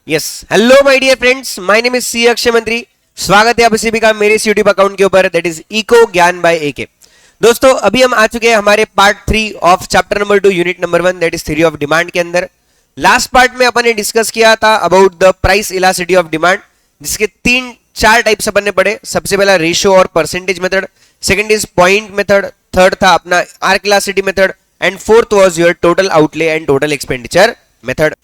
Yes, hello my dear friends, my name is C Akshay Mantri. स्वागत है आप सभी का मेरे इस यूट्यूब अकाउंट के ऊपर, दैट इज इको ज्ञान बाय एके। दोस्तों, अभी हम आ चुके हैं हमारे part 3 of chapter number 2 unit number 1, that is theory of demand के अंदर। लास्ट पार्ट में अपन ने डिस्कस किया था about the price elasticity of demand, जिसके 3-4 टाइप्स अपन ने पढ़े। सबसे पहला रेशियो और percentage method, second is point method, third था अपना arc elasticity method, and fourth was your total outlay and total expenditure method.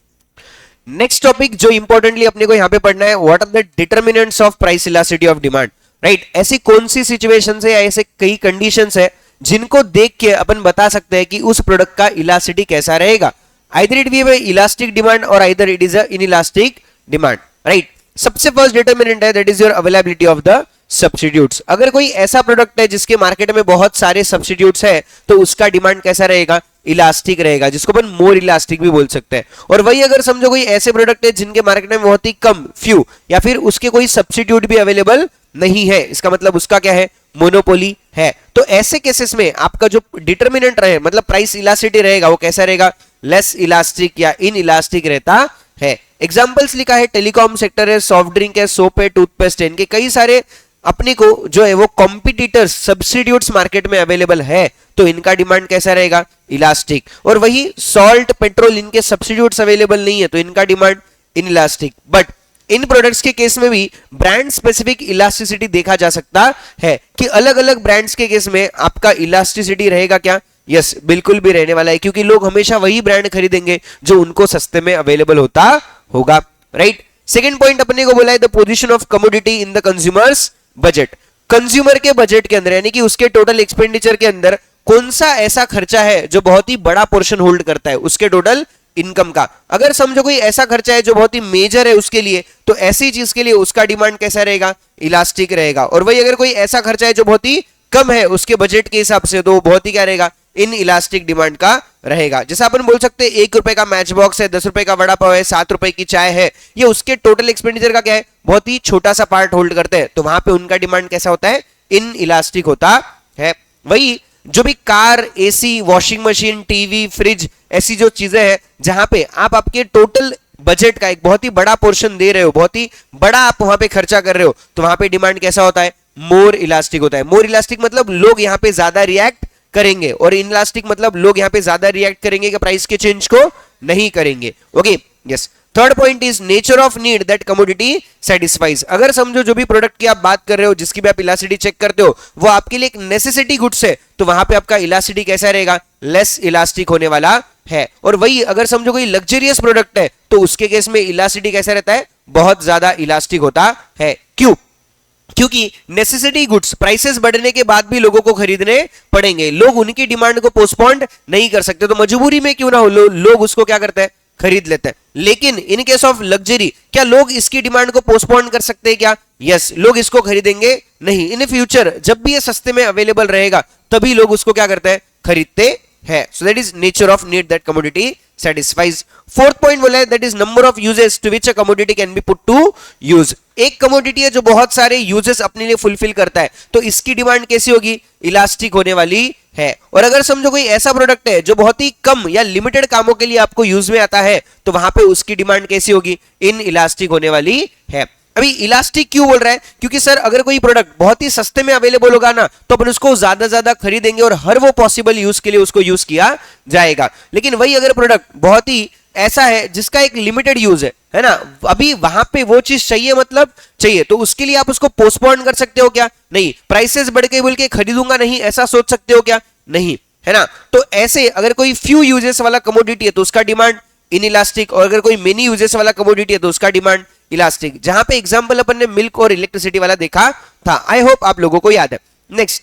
Next topic जो इंपॉर्टेंटली अपने को यहां पे पढ़ना है, what are the determinants of price elasticity of demand. Right, ऐसी कौन सी सिचुएशंस है या ऐसे कई कंडीशंस है जिनको देख के अपन बता सकते हैं कि उस प्रोडक्ट का इलास्टिसिटी कैसा रहेगा। Either it be a elastic demand और either it is a inelastic demand. Right, सबसे फर्स्ट डिटरमिनेंट है that is your availability of the substitutes. अगर कोई ऐसा प्रोडक्ट है जिसके मार्केट में बहुत सारे सब्स्टिट्यूट्स है तो उसका डिमांड कैसा रहेगा, इलास्टिक रहेगा, जिसको अपन मोर इलास्टिक भी बोल सकते हैं। और वही अगर समझो कोई ऐसे प्रोडक्ट है जिनके मार्केट में बहुत ही कम फ्यू या फिर उसके कोई सब्स्टिट्यूट भी अवेलेबल नहीं है, इसका मतलब उसका क्या है, मोनोपोली है, तो ऐसे केसेस में आपका जो डिटरमिनेंट रहे मतलब प्राइस इलास्टिसिटी रहेगा वो कैसा रहेगा, लेस इलास्टिक या इन इलास्टिक रहता है। एग्जांपल्स लिखा है, टेलीकॉम सेक्टर है, सॉफ्ट ड्रिंक है, सोप है, टूथपेस्ट है, इनके कई सारे अपने को जो है वो कॉम्पिटिटर्स सब्स्टिट्यूट्स मार्केट में अवेलेबल है, तो इनका डिमांड कैसा रहेगा, इलास्टिक। और वही सॉल्ट, पेट्रोल, इनके सब्स्टिट्यूट्स अवेलेबल नहीं है तो इनका demand inelastic. But in products के केस में भी ब्रांड स्पेसिफिक इलास्टिसिटी देखा जा सकता है कि अलग अलग ब्रांड्स के केस में आपका इलास्टिसिटी रहेगा क्या, यस बिल्कुल भी रहने वाला है, क्योंकि लोग हमेशा वही ब्रांड खरीदेंगे जो उनको सस्ते में अवेलेबल होता होगा। राइट, सेकंड पॉइंट अपने को बोला है the position of commodity in the consumers budget. Consumer के बजट के अंदर यानी कि उसके टोटल एक्सपेंडिचर के अंदर कौन सा ऐसा खर्चा है जो बहुत ही बड़ा पोर्शन होल्ड करता है उसके टोटल इनकम का। अगर समझो कोई ऐसा खर्चा है जो बहुत ही मेजर है उसके लिए, तो ऐसी चीज के लिए उसका डिमांड कैसा रहेगा, इलास्टिक रहेगा। और वही अगर कोई ऐसा खर्चा है जो बहुत ही कम है उसके बजट के हिसाब से, तो बहुत ही क्या रहेगा, इन इलास्टिक डिमांड का रहेगा। जैसा अपन बोल सकते हैं 1 रुपए का मैच बॉक्स है, 10 रुपए का वड़ा पाव है, 7 रुपए की चाय है, ये उसके टोटल एक्सपेंडिचर का क्या है, बहुत ही छोटा सा पार्ट होल्ड करते हैं, तो वहां पे उनका डिमांड कैसा होता है, इन इलास्टिक होता है। वही जो भी car, AC, washing machine, TV, fridge, ऐसी जो चीजें हैं जहां पे आप आपके टोटल बजट का एक बहुत ही बड़ा पोर्शन दे रहे हो, बहुत ही बड़ा आप वहां पे खर्चा कर रहे हो, तो वहां पे डिमांड कैसा होता है, मोर इलास्टिक होता है। मोर इलास्टिक मतलब लोग यहां पे ज्यादा रिएक्ट करेंगे, और इनइलास्टिक मतलब लोग यहां पे ज्यादा रिएक्ट करेंगे कि प्राइस के चेंज को नहीं करेंगे। Okay, yes. Third point is nature of need that commodity satisfies. अगर समझो जो भी प्रोडक्ट की आप बात कर रहे हो, जिसकी भी आप इलास्टिसिटी चेक करते हो, वो आपके लिए एक नेसेसिटी गुड्स है, तो वहां पे आपका इलास्टिसिटी कैसा रहेगा, लेस इलास्टिक होने वाला है। और वही अगर समझो कोई लग्जरियस प्रोडक्ट है तो उसके केस में इलास्टिसिटी कैसा रहता है, बहुत ज्यादा इलास्टिक होता है। क्यों? क्योंकि नेसेसिटी गुड्स प्राइसेस बढ़ने के बाद भी लोगों को खरीदने पड़ेंगे, लोग उनकी डिमांड को पोस्टपोन नहीं कर सकते, तो मजबूरी में क्यों ना हो लोग उसको क्या करते हैं, खरीद लेते हैं। लेकिन इन केस ऑफ लग्जरी क्या लोग इसकी डिमांड को पोस्टपोन कर सकते हैं क्या, यस, लोग इसको खरीदेंगे नहीं। इन फ्यूचर जब भी ये सस्ते में अवेलेबल रहेगा तभी लोग उसको क्या करते हैं, खरीदते हैं। So that is nature of need that commodity satisfies। Fourth point बोला है that is number of uses to which a commodity can be put to use. एक कमोडिटी है जो बहुत सारे यूजेस अपने लिए फुलफिल करता है, तो इसकी डिमांड कैसी होगी, इलास्टिक होने वाली है। और अगर समझो कोई ऐसा प्रोडक्ट है जो बहुत ही कम या लिमिटेड कामों के लिए आपको यूज में आता है, तो वहां पे उसकी डिमांड कैसी होगी, इन इलास्टिक होने वाली है। अभी इलास्टिक क्यों बोल रहा है, क्योंकि सर अगर कोई प्रोडक्ट बहुत ही सस्ते में अवेलेबल होगा ना, तो अपन उसको ज्यादा खरीदेंगे और हर वो पॉसिबल यूज के लिए उसको यूज किया जाएगा। लेकिन वही अगर प्रोडक्ट बहुत ही ऐसा है जिसका एक लिमिटेड यूज है ना, अभी वहां पे वो चीज चाहिए मतलब चाहिए, तो उसके लिए आप उसको पोस्टपोन कर सकते हो क्या, नहीं। प्राइसेस बढ़ गई बोल के खरीदूंगा नहीं, ऐसा सोच सकते हो क्या, नहीं, है ना। तो ऐसे अगर कोई फ्यू यूजेस वाला कमोडिटी है तो उसका डिमांड इनइलास्टिक, और अगर कोई मेनी यूजेस वाला कमोडिटी है तो उसका डिमांड इलास्टिक। जहां पे एग्जांपल अपन ने मिल्क और इलेक्ट्रिसिटी वाला देखा था, आई होप आप लोगों को याद है। नेक्स्ट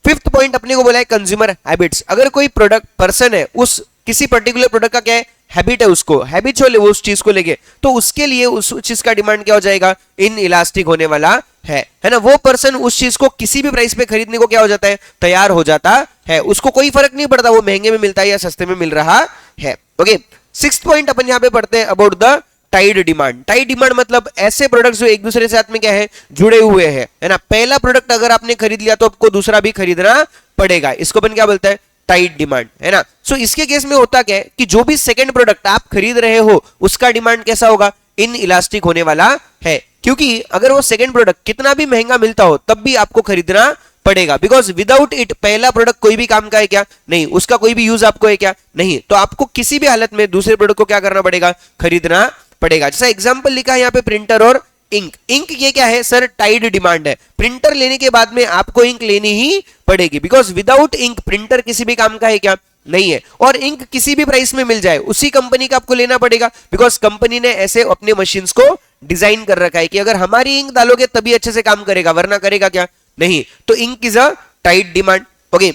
फिफ्थ पॉइंट अपने को बोला है कंज्यूमर हैबिट्स। अगर कोई प्रोडक्ट पर्सन है, उस किसी पर्टिकुलर प्रोडक्ट का क्या है, हैबिट है, उसको हैबिट हो ले वो उस चीज को लेके, तो उसके लिए उस चीज का डिमांड क्या हो जाएगा, इन इलास्टिक होने वाला है ना। वो पर्सन उस चीज को किसी भी प्राइस पे खरीदने को क्या हो जाता है, तैयार हो जाता है, उसको कोई फर्क नहीं पड़ता वो महंगे में मिलता है या सस्ते में मिल रहा है। ओके, सिक्स्थ पॉइंट अपन यहां पे पढ़ते हैं about the tied demand. Tied demand मतलब ऐसे प्रोडक्ट्स जो एक दूसरे से साथ में क्या है, जुड़े हुए हैं, है ना। पहला प्रोडक्ट अगर आपने खरीद लिया तो आपको दूसरा भी खरीदना पड़ेगा, इसको अपन क्या बोलते हैं, टाइट डिमांड, है ना। सो इसके केस में होता क्या है कि जो भी सेकंड प्रोडक्ट आप खरीद रहे हो उसका डिमांड कैसा होगा, इन इलास्टिक होने वाला है, क्योंकि अगर वो सेकंड प्रोडक्ट कितना भी महंगा मिलता हो तब भी आपको खरीदना पड़ेगा, बिकॉज विदाउट इट पहला प्रोडक्ट कोई भी काम का है क्या? नहीं, उसका कोई भी यूज आपको है क्या? नहीं, तो आपको किसी भी हालत में दूसरे प्रोडक्ट को क्या करना पड़ेगा? खरीदना पड़ेगा। जैसा एग्जांपल लिखा है यहाँ पे प्रिंटर और इंक। इंक ये क्या है सर? टाइड डिमांड है। प्रिंटर लेने के बाद में आपको इंक लेनी ही पड़ेगी, बिकॉज विदाउट इंक प्रिंटर किसी भी काम का है क्या? नहीं है। और इंक किसी भी प्राइस में मिल जाए उसी कंपनी का आपको लेना पड़ेगा, बिकॉज कंपनी ने ऐसे अपने मशीन्स को डिजाइन कर रखा है कि अगर हमारी इंक डालोगे तभी अच्छे से काम करेगा, वरना करेगा क्या? नहीं। तो ink is a tight demand. Okay,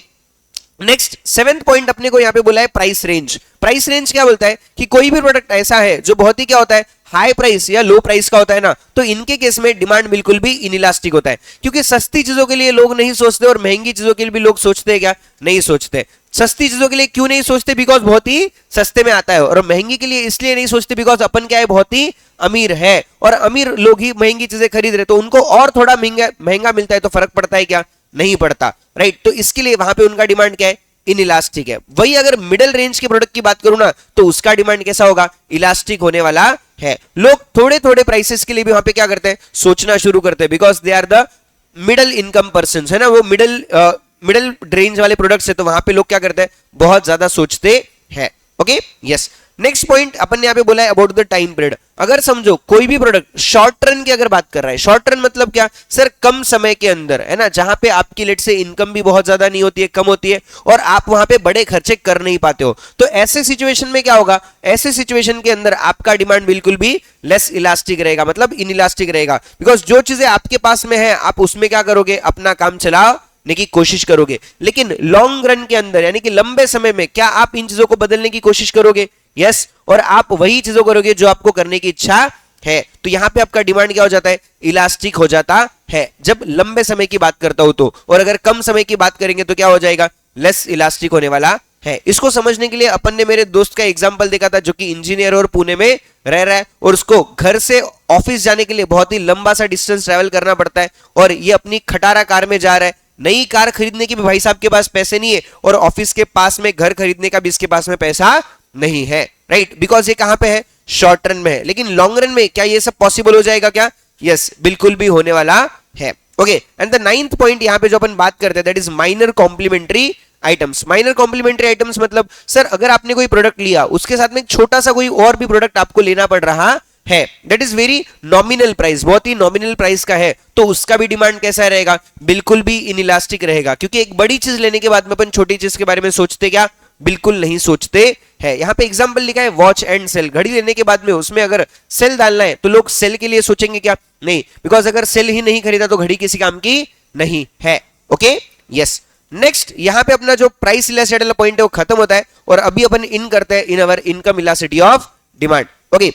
next 7th point अपने को यहाँ पे बोला है प्राइस रेंज। प्राइस रेंज क्या बोलता है कि कोई भी प्रोडक्ट ऐसा है जो बहुत ही क्या होता है? हाई प्राइस या लो प्राइस का होता है ना, तो इनके केस में डिमांड बिल्कुल भी इनइलास्टिक होता है, क्योंकि सस्ती चीजों के लिए लोग नहीं सोचते और महंगी चीजों के लिए भी लोग सोचते हैं क्या? नहीं सोचते। सस्ती चीजों के लिए क्यों नहीं सोचते? बिकॉज बहुत ही सस्ते में आता है। और महंगी के लिए इसलिए नहीं सोचते बिकॉज अपन क्या है? बहुत ही अमीर है, और अमीर लोग ही महंगी चीजें खरीद रहे, तो उनको और थोड़ा महंगा मिलता है तो फर्क पड़ता है क्या? नहीं पड़ता, राइट। तो इसके लिए वहां पे उनका डिमांड क्या है? इनइलास्टिक है। वही अगर मिडिल रेंज के प्रोडक्ट की बात करूं ना, तो उसका डिमांड कैसा होगा? इलास्टिक होने वाला है। लोग थोड़े थोड़े प्राइसेस के लिए भी वहां पे क्या करते हैं? सोचना शुरू करते हैं, because they are the middle income person, है ना, वो मिडिल रेंज वाले प्रोडक्ट्स है, तो वहां पे लोग क्या करते हैं? बहुत ज्यादा सोचते हैं। Okay, yes. नेक्स्ट पॉइंट अपन ने यहाँ पे बोला है अबाउट द टाइम पीरियड। अगर समझो कोई भी प्रोडक्ट शॉर्ट रन की अगर बात कर रहा है, शॉर्ट रन मतलब क्या सर? कम समय के अंदर, है ना, जहां पे आपकी लेट से इनकम भी बहुत ज्यादा नहीं होती है, कम होती है, और आप वहां पे बड़े खर्चे कर नहीं पाते हो, तो ऐसे सिचुएशन में क्या होगा? ऐसे सिचुएशन के अंदर आपका डिमांड बिल्कुल भी लेस इलास्टिक रहेगा, मतलब इनइलास्टिक रहेगा, बिकॉज जो चीजें आपके पास में है आप उसमें क्या करोगे? अपना काम चलाने की कोशिश करोगे। लेकिन लॉन्ग रन के अंदर, यानी कि लंबे समय में, क्या आप इन चीजों को बदलने की कोशिश करोगे? यस। और आप वही चीजों करोगे जो आपको करने की इच्छा है, तो यहां पे आपका डिमांड क्या हो जाता है? इलास्टिक हो जाता है, जब लंबे समय की बात करता हूं तो। और अगर कम समय की बात करेंगे तो क्या हो जाएगा? लेस इलास्टिक होने वाला है। इसको समझने के लिए अपन ने मेरे दोस्त का एग्जांपल देखा था, जो कि इंजीनियर और पुणे में रह रहा है, और उसको घर से ऑफिस जाने के लिए बहुत ही लंबा सा डिस्टेंस ट्रेवल करना पड़ता है, और ये अपनी खटारा कार में जा रहा है। नई कार खरीदने की भी भाई साहब के पास पैसे नहीं है, और ऑफिस के पास में घर खरीदने का भी इसके पास में पैसा नहीं है, राइट, बिकॉज ये कहां पे है? शॉर्ट रन में है। लेकिन लॉन्ग रन में क्या ये सब पॉसिबल हो जाएगा क्या? यस, बिल्कुल भी होने वाला है। Okay, and the 9th point यहां पे जो अपन बात करते हैं that is minor complementary items. Minor complementary items मतलब सर अगर आपने कोई प्रोडक्ट लिया, उसके साथ में एक छोटा सा कोई और भी प्रोडक्ट आपको लेना पड़ रहा है, that is very nominal price, बहुत ही नॉमिनल प्राइस का है, तो उसका भी डिमांड कैसा रहेगा? बिल्कुल भी इनइलास्टिक रहेगा, क्योंकि एक बड़ी चीज लेने के बाद में अपन छोटी चीज के बारे में सोचते क्या? बिल्कुल नहीं सोचते हैं। यहां पे एग्जांपल लिखा है वॉच एंड सेल। घड़ी लेने के बाद में उसमें अगर सेल डालना है तो लोग सेल के लिए सोचेंगे क्या? नहीं, बिकॉज अगर सेल ही नहीं खरीदा तो घड़ी किसी काम की नहीं है। Okay, yes. नेक्स्ट यहां पे अपना जो प्राइस इलास्टिसिटी वाला पॉइंट है वो खत्म होता है, और अभी अपन इन करते हैं in our income elasticity of demand. Okay,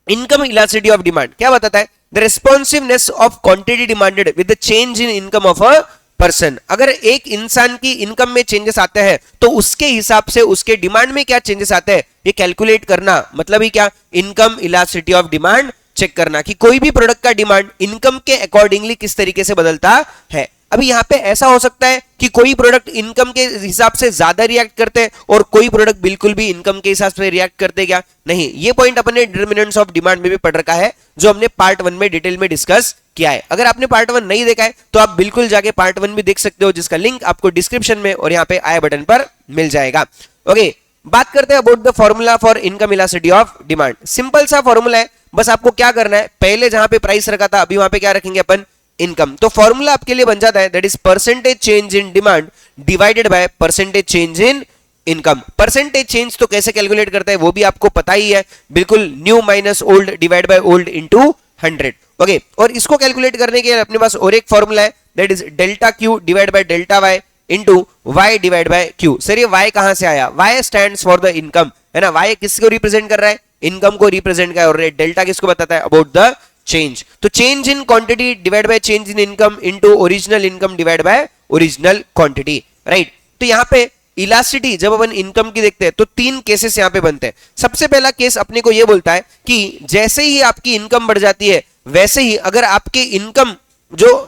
income elasticity of demand क्या बताता है? The responsiveness of quantity demanded with the change in income of a person. अगर एक इंसान की इनकम में चेंजेस आते हैं तो उसके हिसाब से उसके डिमांड में क्या चेंजेस आते हैं ये कैलकुलेट करना, मतलब ही क्या? Income elasticity of demand check करना कि कोई भी प्रोडक्ट का डिमांड इनकम के अकॉर्डिंगली किस तरीके से बदलता है। अभी यहां पे ऐसा हो सकता है कि कोई प्रोडक्ट इनकम के हिसाब से ज्यादा रिएक्ट करते हैं और कोई प्रोडक्ट बिल्कुल भी इनकम के हिसाब से रिएक्ट करते क्या? नहीं। ये पॉइंट अपन ने डिटरमिनेंट्स ऑफ डिमांड में भी पढ़ रखा है, जो हमने पार्ट 1 में डिटेल में डिस्कस किया है। अगर आपने पार्ट 1 नहीं देखा है तो आप बिल्कुल जाके पार्ट 1 भी देख सकते हो, जिसका लिंक आपको डिस्क्रिप्शन में और यहाँ पे आई बटन पर मिल जाएगा। ओके, बात करते हैं about the formula for income elasticity of demand. Simple सा फॉर्मूला है, बस आपको क्या करना है, पहले जहां पे प्राइस रखा था अभी वहां पे क्या रखेंगे अपन? इनकम। तो फॉर्मूला आपके लिए बन जाता है that is percentage change in demand divided by percentage change in income. Percentage change तो कैसे कैलकुलेट करता है वो भी आपको पता ही है, बिल्कुल new minus old divide by old into 100। Okay, और इसको कैलकुलेट करने के लिए अपने पास और एक फॉर्मूला है that is delta Q divide by delta Y into Y divide by Q. Sir ये वाई कहां से आया? Y stands for the income, है ना। वाई किसको रिप्रेजेंट कर रहा है? इनकम को रिप्रेजेंट कर रहा है। और डेल्टा किसको बताता है? About the change. तो change in quantity divide by change in income into original income divide by original quantity, right. तो यहां पे इलास्टिसिटी जब अपन इनकम की देखते हैं तो 3 केसेस यहां पे बनते हैं। सबसे पहला केस अपने को यह बोलता है कि जैसे ही आपकी इनकम बढ़ जाती है वैसे ही अगर आपके इनकम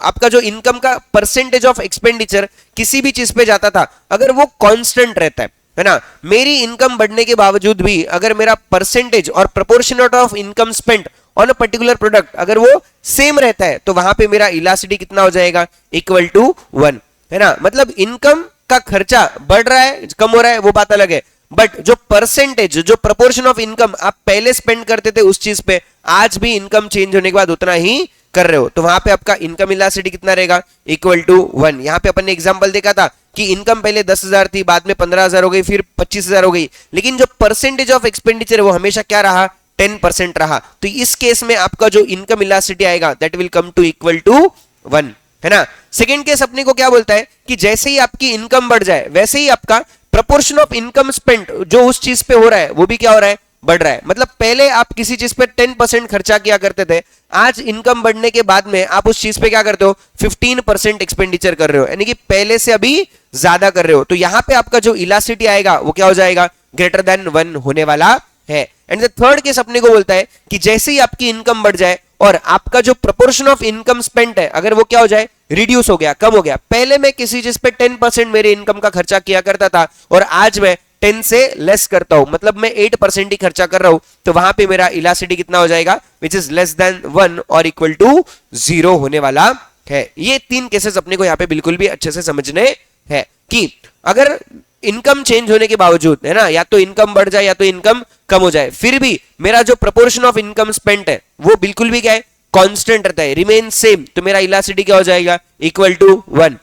आपका जो इनकम का परसेंटेज ऑफ एक्सपेंडिचर किसी भी चीज पे जाता था, अगर वो कांस्टेंट रहता है ना, मेरी इनकम बढ़ने के बावजूद भी अगर मेरा परसेंटेज और proportionate of income spent on a particular product अगर वो सेम रहता है तो वहां पे मेरा इलास्टिसिटी कितना हो जाएगा, इक्वल टू 1, है ना। मतलब इनकम का खर्चा बढ़ रहा है कम हो रहा है वो बात अलग है, बट जो परसेंटेज जो प्रपोर्शन ऑफ इनकम आप पहले स्पेंड करते थे उस चीज पे आज भी इनकम चेंज होने के बाद उतना ही कर रहे हो, तो वहां पे आपका इनकम इलास्टिसिटी कितना रहेगा, इक्वल टू 1। यहां पे अपन ने एग्जांपल देखा था कि इनकम पहले 10,000 थी, बाद में 15,000 हो गई, फिर 25,000 हो गई, लेकिन जो परसेंटेज ऑफ एक्सपेंडिचर है वो हमेशा क्या रहा, 10% रहा। तो इस केस में आपका जो इनकम इलास्टिसिटी आएगा that will come to equal to 1, है ना। सेकेंड केस अपने को क्या बोलता है कि जैसे ही आपकी इनकम बढ़ जाए वैसे ही आपका प्रपोर्शन ऑफ इनकम स्पेंड जो उस चीज पे हो रहा है वो भी क्या हो रहा है, बढ़ रहा है। मतलब पहले आप किसी चीज पे 10% खर्चा किया करते थे, आज इनकम बढ़ने के बाद में आप उस चीज पे क्या करते हो, 15% एक्सपेंडिचर कर रहे हो, यानी कि पहले से अभी ज्यादा कर रहे हो। तो यहां पे आपका जो इलास्टिसिटी आएगा वो क्या हो जाएगा, ग्रेटर देन 1 होने वाला है। एंड द थर्ड केस अपने को बोलता है कि जैसे ही आपकी इनकम बढ़ जाए और आपका जो प्रोपोर्शन ऑफ इनकम स्पेंड है अगर वो क्या हो जाए, रिड्यूस हो गया, कम हो गया। पहले मैं किसी चीज पे 10% मेरे इनकम का खर्चा किया करता था और आज मैं 10 से लेस करता हूं, मतलब मैं 8% ही खर्चा कर रहा हूं, तो वहां पे मेरा इलास्टिसिटी कितना हो जाएगा, विच इज लेस देन 1 और इक्वल टू 0 होने वाला है। ये 3 केसेस अपने को यहां पे बिल्कुल भी अच्छे से समझने हैं कि अगर इनकम चेंज होने के बावजूद, है ना, या तो इनकम बढ़ जाए या तो इनकम कम हो जाए, फिर भी मेरा जो प्रोपोर्शन ऑफ इनकम स्पेंट है वो बिल्कुल भी क्या है, कांस्टेंट रहता है, रिमेन सेम, तो मेरा इलास्टिसिटी क्या हो जाएगा, इक्वल टू 1।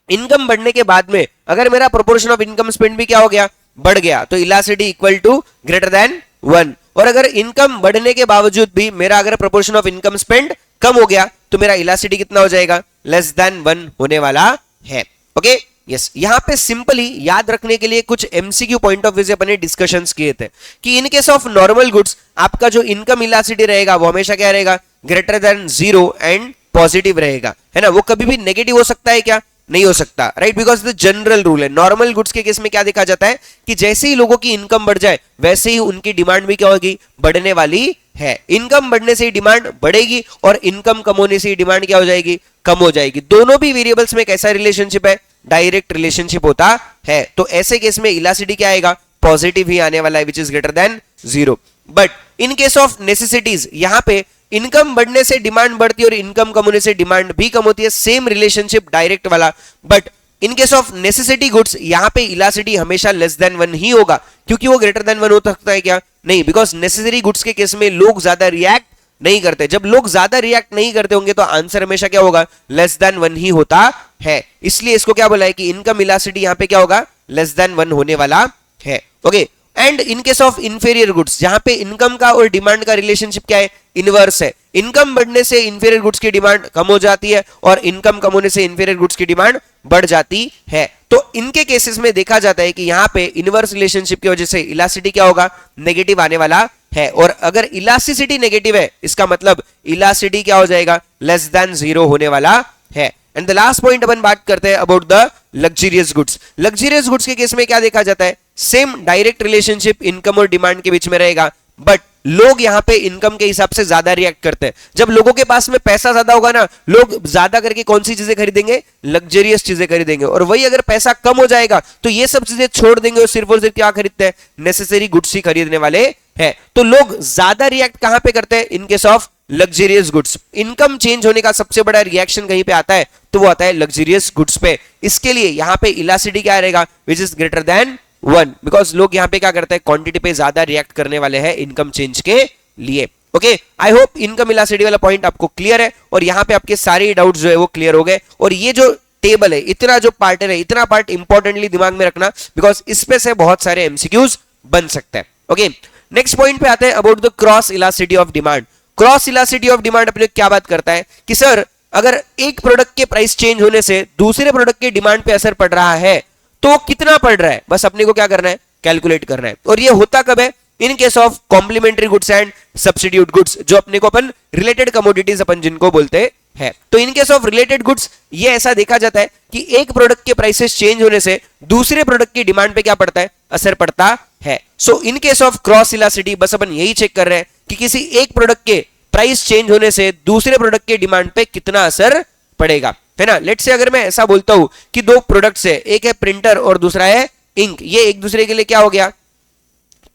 इनकम बढ़ने के बाद में अगर मेरा प्रोपोर्शन ऑफ इनकम स्पेंड भी क्या हो गया, बढ़ गया, तो elasticity equal to greater than 1। और अगर इनकम बढ़ने के बावजूद भी मेरा अगर प्रोपोर्शन ऑफ इनकम स्पेंड कम हो गया तो मेरा इलास्टिसिटी कितना हो जाएगा, लेस देन 1 होने वाला है। Okay, yes. यहां पे सिंपली याद रखने के लिए कुछ एमसीक्यू पॉइंट ऑफ व्यू से अपने डिस्कशंस किए थे कि इन केस ऑफ नॉर्मल गुड्स आपका जो इनकम इलास्टिसिटी रहेगा वो हमेशा क्या रहेगा, ग्रेटर देन 0 एंड पॉजिटिव रहेगा, है ना। वो कभी भी नेगेटिव हो सकता है क्या, नहीं हो सकता, right, because the general rule है। नॉर्मल गुड्स के केस में क्या देखा जाता है कि जैसे ही लोगों की इनकम बढ़ जाए वैसे ही उनकी डिमांड भी क्या होगी, बढ़ने वाली है। इनकम बढ़ने से ही डिमांड बढ़ेगी और इनकम कम होने से ही डिमांड क्या हो जाएगी, कम हो जाएगी। दोनों भी वेरिएबल्स में कैसा रिलेशनशिप है, डायरेक्ट रिलेशनशिप होता है। तो ऐसे केस में इलास्टिसिटी क्या आएगा, पॉजिटिव ही आने वाला है, which is greater than 0। But in case of necessities यहां पे इनकम बढ़ने से डिमांड बढ़ती है और इनकम कम होने से डिमांड भी कम होती है, सेम रिलेशनशिप डायरेक्ट वाला। But in case of necessity goods यहां पे इलास्टिसिटी हमेशा लेस देन 1 ही होगा, क्योंकि वो ग्रेटर देन 1 हो सकता है क्या, नहीं, बिकॉज नेसेसरी गुड्स के केस में लोग ज्यादा रिएक्ट नहीं करते। जब लोग ज्यादा रिएक्ट नहीं करते होंगे तो आंसर हमेशा क्या होगा, लेस देन 1 ही होता है। इसलिए इसको क्या बोला है कि इनकम इलास्टिसिटी यहां पे क्या होगा, लेस देन 1 होने वाला है। Okay, and in case of inferior goods जहां पे इनकम का और डिमांड का रिलेशनशिप क्या है, इनवर्स है। इनकम बढ़ने से इंफीरियर गुड्स की डिमांड कम हो जाती है और इनकम कम होने से इंफीरियर गुड्स की डिमांड बढ़ जाती है। तो इनके केसेस में देखा जाता है कि यहां पे इनवर्स रिलेशनशिप की वजह से इलास्टिसिटी क्या होगा, नेगेटिव आने वाला है। और अगर इलास्टिसिटी नेगेटिव है इसका मतलब इलास्टिसिटी क्या हो जाएगा, लेस देन 0 होने वाला है। एंड द लास्ट पॉइंट अपन बात करते हैं about the luxurious goods. Luxurious goods के केस में क्या देखा जाता है, सेम डायरेक्ट रिलेशनशिप इनकम और डिमांड के बीच में रहेगा, बट लोग यहां पे इनकम के हिसाब से ज्यादा रिएक्ट करते हैं। जब लोगों के पास में पैसा ज्यादा होगा ना, लोग ज्यादा करके कौन सी चीजें खरीदेंगे, लग्जरियस चीजें खरीदेंगे। और वही अगर पैसा कम हो जाएगा तो ये सब चीजें छोड़ देंगे और सिर्फ क्या खरीदते हैं, नेसेसरी गुड्स ही खरीदने वाले हैं। तो लोग ज्यादा रिएक्ट कहां पे करते हैं, इन case of luxurious goods. Income change होने का सबसे बड़ा रिएक्शन कहीं पे आता है तो वो आता है लग्जरियस गुड्स पे। इसके लिए यहां पे इलास्टिसिटी क्या रहेगा, which is greater than 1, because लोग यहां पे क्या करते हैं, क्वांटिटी पे ज्यादा रिएक्ट करने वाले हैं इनकम चेंज के लिए। Okay, I hope income elasticity वाला पॉइंट आपको क्लियर है और यहां पे आपके सारे डाउट्स जो है वो क्लियर हो गए। और ये जो टेबल है, इतना जो पार्ट है, इतना पार्ट इंपॉर्टेंटली दिमाग में रखना, बिकॉज इस पे से बहुत सारे एमसीक्यूज बन सकते हैं। ओके, नेक्स्ट पॉइंट पे आते हैं about the cross elasticity of demand. Cross elasticity of demand अपने क्या बात करता है कि सर अगर एक प्रोडक्ट के प्राइस चेंज होने से दूसरे प्रोडक्ट के डिमांड पे असर पड़ रहा है तो कितना पड़ रहा है, बस अपने को क्या करना है, कैलकुलेट करना है। और ये होता कब है, in case of complementary goods and substitute goods, जो अपने को अपन रिलेटेड कमोडिटीज अपन जिनको बोलते हैं। तो इन केस ऑफ रिलेटेड गुड्स ये ऐसा देखा जाता है कि एक प्रोडक्ट के प्राइसेस चेंज होने से दूसरे प्रोडक्ट की डिमांड पे क्या पड़ता है, असर पड़ता है। So in case of cross elasticity बस अपन यही चेक कर रहे हैं कि किसी एक प्रोडक्ट के प्राइस चेंज होने से दूसरे प्रोडक्ट के डिमांड पे कितना असर पड़ेगा, है ना। लेट्स से अगर मैं ऐसा बोलता हूं कि दो प्रोडक्ट्स है, एक है प्रिंटर और दूसरा है इंक, ये एक दूसरे के लिए क्या हो गया,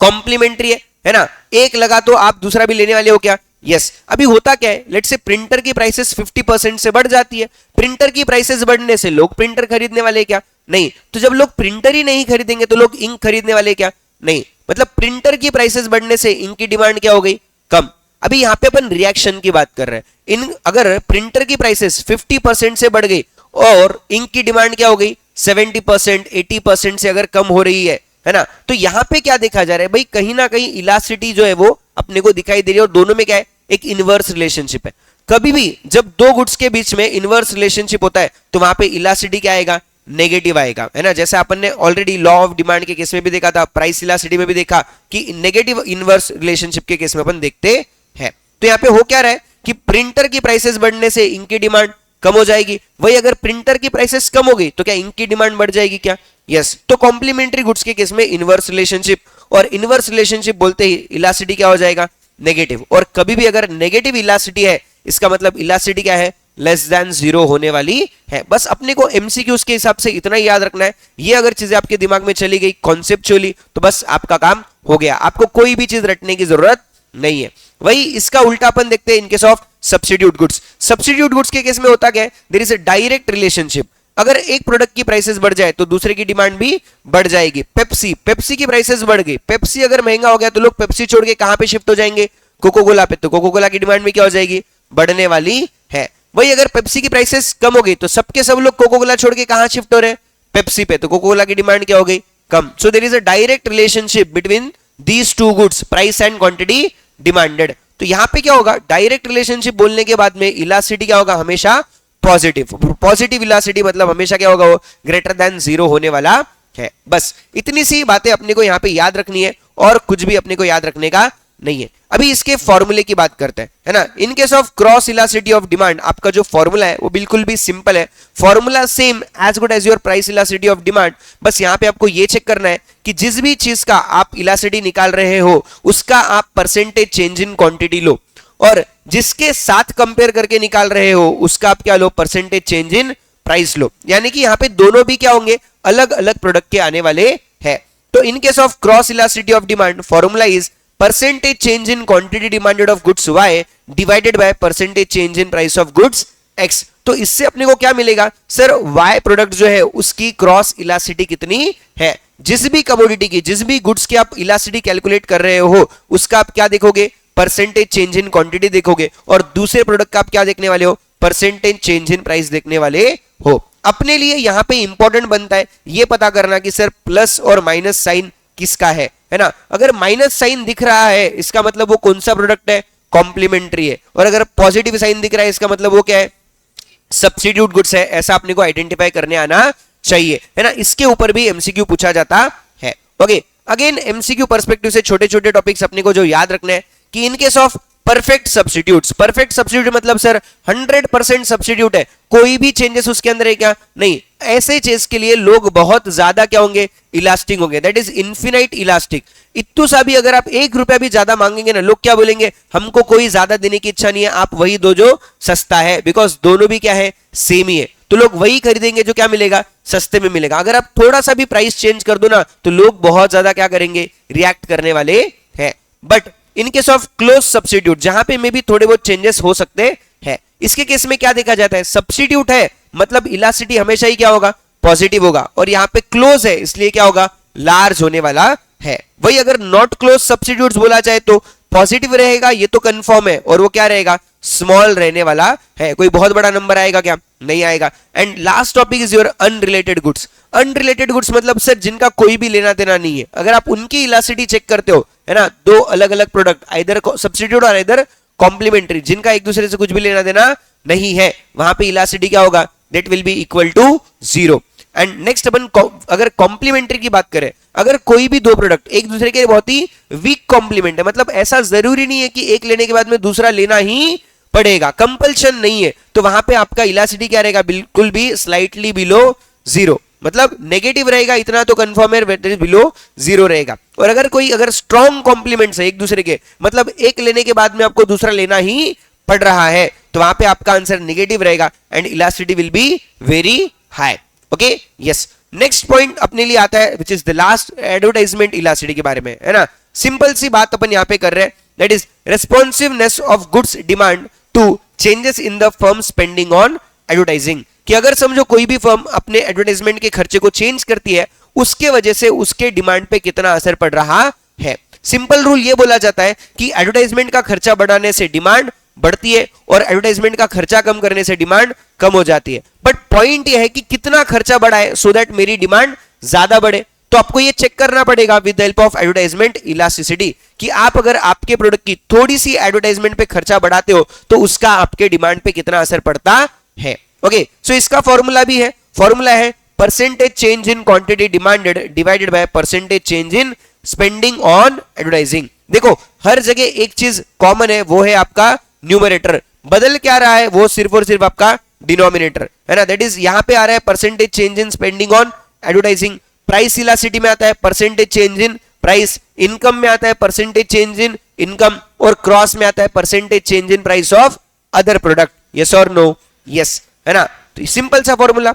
कॉम्प्लीमेंट्री है ना। एक लगा तो आप दूसरा भी लेने वाले हो क्या, यस अभी होता क्या है, लेट्स से प्रिंटर की प्राइसेस 50% से बढ़ जाती है, प्रिंटर की प्राइसेस बढ़ने से लोग प्रिंटर खरीदने वाले क्या नहीं, तो जब लोग प्रिंटर ही नहीं खरीदेंगे तो लोग इंक खरीदने वाले क्या नहीं, मतलब प्रिंटर की प्राइसेस बढ़ने से इंक की डिमांड क्या हो गई कम। अभी यहाँ पे अपन रिएक्शन की बात कर रहे हैं, इन अगर प्रिंटर की प्राइसेस 50% से बढ़ गई और इंक की डिमांड क्या हो गई 70% 80% से अगर कम हो रही है ना, तो यहां पे क्या देखा जा रहा है भाई, कहीं ना कहीं इलास्टिसिटी जो है वो अपने को दिखाई दे रही है, और दोनों में क्या है एक इनवर्स रिलेशनशिप है। कभी भी जब दो गुड्स के बीच में इनवर्स रिलेशनशिप होता है तो वहां पे इलास्टिसिटी क्या आएगा नेगेटिव आएगा, है ना। जैसे अपन ने ऑलरेडी लॉ ऑफ डिमांड के केस में भी देखा था, प्राइस इलास्टिसिटी में भी देखा कि नेगेटिव इनवर्स रिलेशनशिप के केस में अपन देखते हैं। तो यहाँ पे हो क्या रहा है कि प्रिंटर की प्राइसेस बढ़ने से इंक की डिमांड कम हो जाएगी, वही अगर प्रिंटर की प्राइसेस कम हो गई तो क्या इंक की डिमांड बढ़ जाएगी क्या, यस। तो कॉम्प्लीमेंट्री गुड्स के केस में इनवर्स रिलेशनशिप, और इनवर्स रिलेशनशिप बोलते ही इलास्टिसिटी क्या हो जाएगा नेगेटिव, और कभी भी अगर नेगेटिव इलास्टिसिटी है इसका मतलब इलास्टिसिटी क्या है लेस देन 0 होने वाली है। बस अपने को एमसीक्यूज के हिसाब से इतना ही याद रखना है, ये अगर चीजें आपके दिमाग में चली गई कॉन्सेप्चुअली तो बस आपका काम हो गया, आपको कोई भी चीज रटने की जरूरत नहीं है। वही इसका उल्टा अपन देखते हैं in case of substitute goods. Substitute goods के केस में होता क्या है, there is a direct relationship, अगर एक प्रोडक्ट की प्राइसेस बढ़ जाए तो दूसरे की डिमांड भी बढ़ जाएगी। पेप्सी की प्राइसेस बढ़ गई, पेप्सी अगर महंगा हो गया तो लोग पेप्सी छोड़ के कहां पे शिफ्ट हो जाएंगे कोको कोला पे, तो कोको कोला की डिमांड भी क्या हो जाएगी बढ़ने वाली है। वही अगर पेप्सी की प्राइसेस कम हो गई तो सबके सब लोग कोको कोला छोड़ के कहां शिफ्ट हो रहे हैं पेप्सी पे, तो कोको कोला की डिमांड क्या हो गई कम। So there is a direct relationship between these two goods, price and quantity demanded. तो यहां पे क्या होगा, डायरेक्ट रिलेशनशिप बोलने के बाद में इलास्टिसिटी क्या होगा हमेशा पॉजिटिव, पॉजिटिव इलास्टिसिटी मतलब हमेशा क्या होगा वो ग्रेटर देन 0 होने वाला है। बस इतनी सी बातें अपने को यहां पे याद रखनी है और कुछ भी अपने को याद रखने का नहीं है। अभी इसके फॉर्मूले की बात करते हैं, है ना। In case of cross elasticity of demand आपका जो फॉर्मूला है वो बिल्कुल भी सिंपल है, formula same as good as your price elasticity of demand. बस यहां पे आपको ये चेक करना है कि जिस भी चीज का आप इलास्टिसिटी निकाल रहे हो उसका आप परसेंटेज चेंज इन क्वांटिटी लो, और जिसके साथ कंपेयर करके निकाल रहे हो उसका आप क्या लो परसेंटेज चेंज इन प्राइस लो, यानी कि यहां पे दोनों भी क्या होंगे अलग अलग प्रोडक्ट के आने वाले हैं। तो इन case of cross elasticity of demand formula is percentage change in quantity demanded of goods y divided by percentage change in price of goods x। तो इससे अपने को क्या मिलेगा सर, y प्रोडक्ट जो है उसकी क्रॉस इलास्टिसिटी कितनी है, जिस भी कमोडिटी की जिस भी गुड्स की आप इलास्टिसिटी कैलकुलेट कर रहे हो उसका आप क्या देखोगे परसेंटेज चेंज इन क्वांटिटी देखोगे, और दूसरे प्रोडक्ट का आप क्या देखने वाले हो परसेंटेज चेंज इन प्राइस देखने वाले हो। अपने लिए यहां पे इंपॉर्टेंट बनता है ये पता करना कि सर प्लस और माइनस साइन किसका है ना। अगर माइनस साइन दिख रहा है इसका मतलब वो कौन सा प्रोडक्ट है कॉम्प्लीमेंट्री है, और अगर पॉजिटिव साइन दिख रहा है इसका मतलब वो क्या है सब्स्टिट्यूट गुड्स है। ऐसा अपने को आइडेंटिफाई करने आना चाहिए, है ना। इसके ऊपर भी एमसीक्यू पूछा जाता है। ओके, अगेन एमसीक्यू पर्सपेक्टिव से छोटे छोटे टॉपिक्स अपने को जो याद रखना है कि इन case of perfect substitutes, perfect substitute मतलब सर 100% सब्स्टिट्यूट है, कोई भी चेंजेस उसके अंदर है क्या नहीं, ऐसे चीज के लिए लोग बहुत ज्यादा क्या होंगे इलास्टिक होंगे, दैट इज इन्फिनाइट इलास्टिक। इतू सा भी अगर आप 1 रुपया भी ज्यादा मांगेंगे ना लोग क्या बोलेंगे हमको कोई ज्यादा देने की इच्छा नहीं है, आप वही दो जो सस्ता है, बिकॉज दोनों भी क्या है सेम ही है, तो लोग वही खरीदेंगे जो क्या मिलेगा सस्ते में मिलेगा। अगर आप थोड़ा सा भी प्राइस चेंज कर दो ना तो लोग बहुत ज्यादा क्या करेंगे रिएक्ट करने वाले हैं। But in case of close substitute जहां पे में भी थोड़े बहुत चेंजेस हो सकते हैं, इसके केस में क्या देखा जाता है सब्स्टिट्यूट है मतलब इलास्टिसिटी हमेशा ही क्या होगा पॉजिटिव होगा, और यहां पे क्लोज है इसलिए क्या होगा लार्ज होने वाला है। वही अगर नॉट क्लोज सब्स्टिट्यूट्स बोला जाए तो पॉजिटिव रहेगा ये तो कंफर्म है, और वो क्या रहेगा स्मॉल रहने वाला है, कोई बहुत बड़ा नंबर आएगा क्या नहीं आएगा। And last topic is your unrelated goods. Unrelated goods मतलब सर जिनका कोई भी लेना देना नहीं है, अगर आप उनकी इलास्टिसिटी चेक करते हो है ना, दो अलग अलग प्रोडक्ट आइदर सब्स्टिट्यूट और आइदर कॉम्प्लीमेंट्री जिनका एक दूसरे से कुछ भी लेना देना नहीं है, वहां पे इलास्टिसिटी क्या होगा that will be equal to 0। And next अपन अगर कॉम्प्लीमेंट्री की बात करें, अगर कोई भी दो प्रोडक्ट एक दूसरे के बहुत ही वीक कॉम्प्लीमेंट है, मतलब ऐसा जरूरी नहीं है कि एक लेने के बाद में दूसरा लेना ही पड़ेगा, कंपल्शन नहीं है, तो वहां पे आपका इलास्टिसिटी क्या रहेगा बिल्कुल भी स्लाइटली बिलो 0, मतलब नेगेटिव रहेगा इतना तो कंफर्म है बिलो 0 रहेगा। और अगर स्ट्रॉन्ग कॉम्प्लीमेंट्स है एक दूसरे के, मतलब एक लेने के बाद में आपको दूसरा लेना ही पड़ रहा है, तो वहां पे आपका आंसर नेगेटिव रहेगा and elasticity will be very high. Okay yes, next point अपने लिए आता है which is the last advertisement elasticity के बारे में, है ना। सिंपल सी बात अपन यहां पे कर रहे हैं that is responsiveness of goods demand to changes in the firm spending on advertising. कि अगर समझो कोई भी फर्म अपने एडवर्टाइजमेंट के खर्चे को चेंज करती है, उसके वजह से उसके डिमांड पे कितना असर पड़ रहा है। सिंपल रूल ये बोला जाता है कि एडवर्टाइजमेंट का खर्चा बढ़ाने से डिमांड बढ़ती है और एडवर्टाइजमेंट का खर्चा कम करने से डिमांड कम हो जाती है। बट पॉइंट ये है कि कितना खर्चा बढ़ाए सो दैट मेरी डिमांड ज्यादा बढ़े। तो आपको ये चेक करना पड़ेगा with the help of advertisement elasticity कि आप अगर आपके प्रोडक्ट की थोड़ी सी एडवर्टाइजमेंट पे खर्चा बढ़ाते हो तो उसका आपके डिमांड पे कितना असर पड़ता है। ओके, सो इसका फॉर्मूला भी है, फॉर्मूला है percentage change in quantity demanded divided by percentage change in spending on advertising. देखो हर जगह एक चीज कॉमन है, वो है आपका न्यूमरेटर। बदल क्या रहा है, वो सिर्फ और सिर्फ आपका डिनोमिनेटर है ना। दैट इज यहां पे आ रहा है percentage change in spending on advertising, price elasticity में आता है percentage change in price, income में आता है परसेंटेज चेंज इन इनकम, और क्रॉस में आता है percentage change in price of other product. Yes और नो? यस, है ना। तो सिंपल सा फॉर्मूला।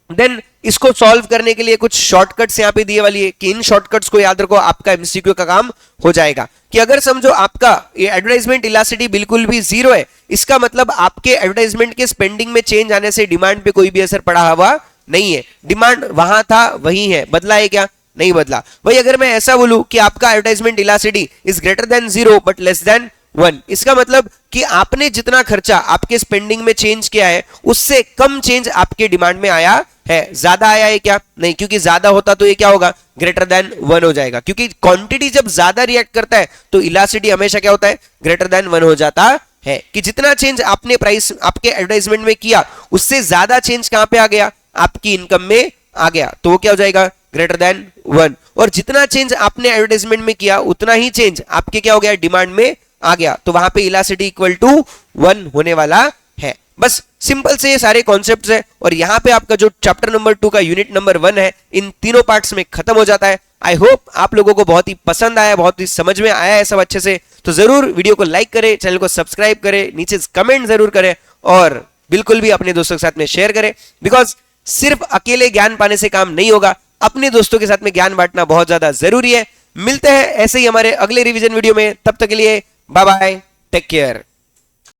देन इसको सॉल्व करने के लिए कुछ शॉर्टकट्स यहां पे दिए वाली है कि इन शॉर्टकट्स को याद रखो, आपका एमसीक्यू का काम हो जाएगा। कि अगर समझो आपका ये एडवर्टाइजमेंट इलास्टिसिटी बिल्कुल भी जीरो है, इसका मतलब आपके एडवर्टाइजमेंट के स्पेंडिंग में चेंज आने से डिमांड पे कोई भी असर पड़ा हुआ नहीं है। डिमांड वहां था वही है, बदला है क्या? नहीं बदला। वही अगर मैं ऐसा बोलूं कि आपका advertisement elasticity is greater than 0 but less than 1, इसका मतलब कि आपने जितना खर्चा आपके स्पेंडिंग में चेंज किया है उससे कम चेंज आपके डिमांड में आया है। ज्यादा आया है क्या? नहीं, क्योंकि ज्यादा होता तो ये क्या होगा? ग्रेटर देन 1 हो जाएगा। क्योंकि क्वांटिटी जब ज्यादा रिएक्ट करता है तो इलास्टिसिटी हमेशा क्या होता है? ग्रेटर देन 1 हो जाता है। कि जितना चेंज आपने प्राइस आपके एडवर्टाइजमेंट में किया उससे ज्यादा चेंज कहां पे आ गया? आपकी इनकम में आ गया, तो वो क्या हो जाएगा? Greater than 1। और जितना चेंज आपने एडवर्टाइजमेंट में किया उतना ही चेंज आपके क्या हो गया? डिमांड में आ गया, तो वहां पे इलास्टिसिटी इक्वल टू 1 होने वाला है। बस सिंपल से ये सारे कॉन्सेप्ट्स है और यहाँ पे आपका जो चैप्टर नंबर 2 का यूनिट नंबर 1 है इन तीनों पार्ट्स में खत्म हो जाता है। आई होप आप लोगों को बहुत ही पसंद आया, बहुत ही समझ में आया है सब अच्छे से। तो जरूर वीडियो को लाइक करें, चैनल को सब्सक्राइब करें, नीचे कमेंट जरूर करें और बिल्कुल भी अपने दोस्तों के साथ में शेयर करें। बिकॉज सिर्फ अकेले ज्ञान पाने से काम नहीं होगा, अपने दोस्तों के साथ में ज्ञान बांटना बहुत ज्यादा जरूरी है। मिलते हैं ऐसे ही हमारे अगले रिवीजन वीडियो में, तब तक के लिए बाय बाय, टेक केयर।